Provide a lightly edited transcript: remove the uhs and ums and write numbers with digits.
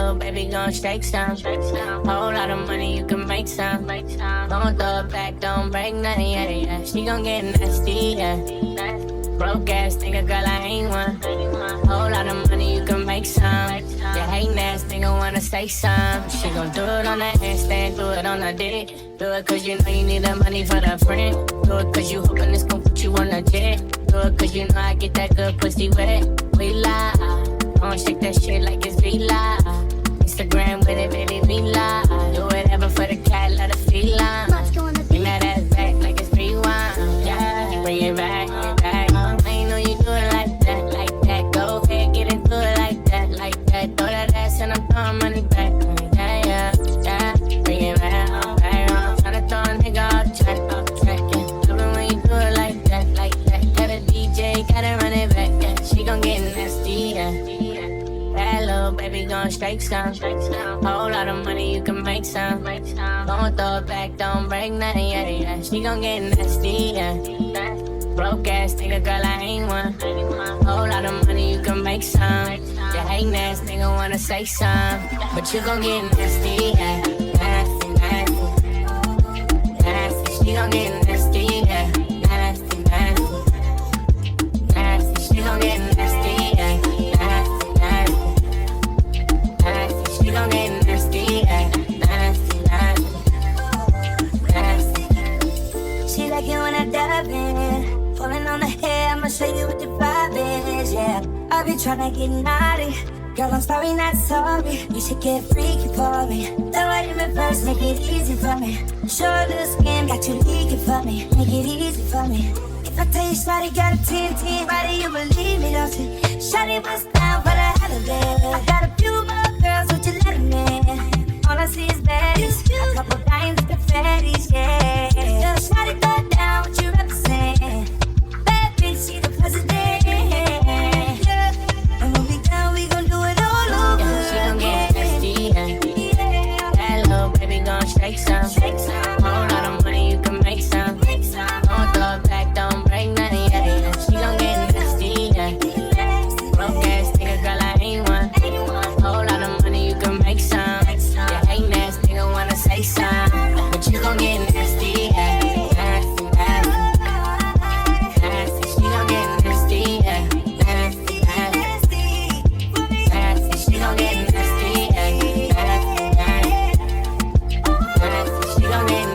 little baby gon' shake some. Whole lot of money, you can make some. Don't throw it back, don't break nothing, yeah, yeah. She gon' get nasty, yeah. Broke ass nigga, girl, I ain't one. Whole lot of money, you can make some. You hate ass nigga, wanna say some. She gon' do it on the handstand, do it on the dick. Do it cause you know you need the money for the friend. Do it cause you hoping it's gon' put you on the jet. Do it cause you know I get that good pussy wet. We lie, don't shake that shit like it's V-Live. Instagram with it, baby, we lie. Do whatever for the cat, let her feel on. Bring that ass back like it's rewind. Yeah, bring it back, back. I ain't know you do it like that, like that. Go ahead, get into it like that, like that. Throw that ass and I'm throwing money back. Yeah, yeah, yeah. Bring it back, back. I'm tryna throw a nigga off track, yeah. Love it when you do it like that, like that. Got a DJ, gotta run it back, yeah. She gon' get nasty, yeah. That little baby gon' shake some. Whole lot of money, you can make some. Don't throw it back, don't break nothing, yeah, yeah. She gon' get nasty, yeah. Broke ass nigga, girl, I ain't one. Whole lot of money, you can make some. You hate ass nigga, wanna say some. But you gon' get nasty, yeah. Nasty, nasty. Nasty, she gon' get nasty, yeah. Nasty, nasty. Nasty, she gon' get nasty, yeah. Nasty, nasty. Nasty, she gon' get nasty, yeah. Nasty, nasty. Nasty. She like it when I dive in. Pulling on the hair, I'ma show you what the vibe is, yeah. I be tryna get naughty. Girl, I'm sorry, not sorry. You should get freaky for me. The way you reverse, make it easy for me. Show the skin, got you leaking for me. Make it easy for me. If I tell you shawty got a 10-10 body, you believe me, don't you? Shawty was down for the hell of it. I got a few more girls, would you let them in? All I see is baddies. A couple dimes, confettis, yeah. Shawty thought